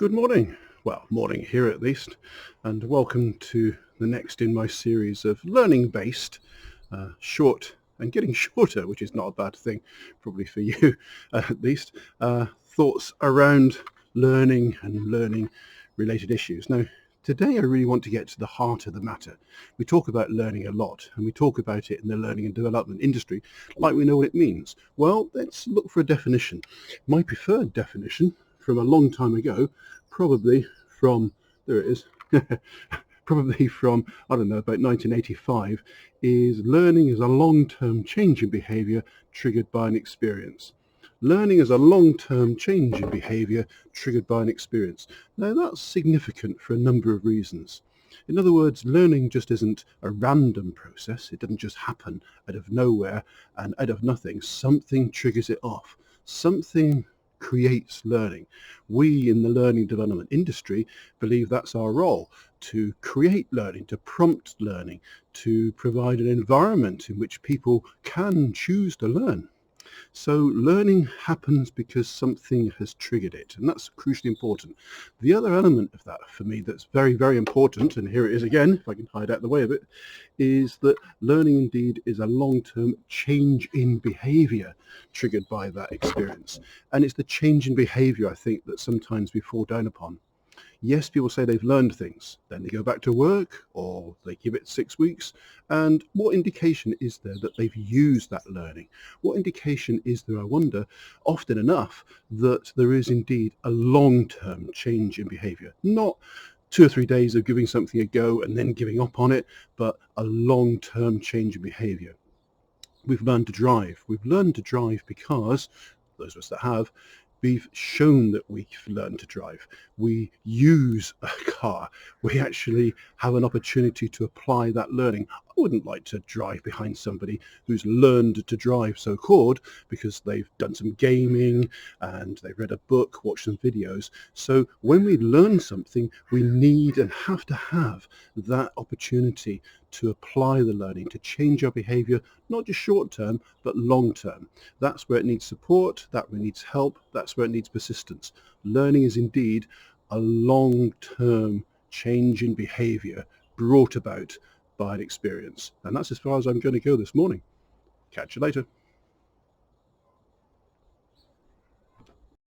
Good morning. Well, morning here at least, and welcome to the next in my series of learning-based, short and getting shorter, which is not a bad thing, probably for you at least, thoughts around learning and learning-related issues. Now, today I really want to get to the heart of the matter. We talk about learning a lot, and we talk about it in the learning and development industry like we know what it means. Well, let's look for a definition. My preferred definition from a long time ago, probably from, there it is, probably from, I don't know, about 1985, is learning is a long-term change in behaviour triggered by an experience. Learning is a long-term change in behaviour triggered by an experience. Now that's significant for a number of reasons. In other words, learning just isn't a random process. It doesn't just happen out of nowhere and out of nothing. Something triggers it off. Something creates learning. We in the learning development industry believe that's our role, to create learning, to prompt learning, to provide an environment in which people can choose to learn. So learning happens because something has triggered it, and that's crucially important. The other element of that for me that's very, very important, and here it is again, if I can hide out the way of it, is that learning indeed is a long-term change in behaviour triggered by that experience. And it's the change in behaviour, I think, that sometimes we fall down upon. Yes, people say they've learned things, then they go back to work or they give it 6 weeks. And what indication is there that they've used that learning? What indication is there, I wonder, often enough, that there is indeed a long-term change in behaviour? Not 2 or 3 days of giving something a go and then giving up on it, but a long-term change in behaviour. We've learned to drive. We've learned to drive because, those of us that have, we've shown that we've learned to drive. We use a car. We actually have an opportunity to apply that learning. I wouldn't like to drive behind somebody who's learned to drive so-called because they've done some gaming and they've read a book, watched some videos. So when we learn something, we need and have to have that opportunity to apply the learning, to change our behavior, not just short term, but long term. That's where it needs support, that's where it needs help, that's where it needs persistence. Learning is indeed a long-term change in behavior brought about by an experience. And that's as far as I'm going to go this morning. Catch you later.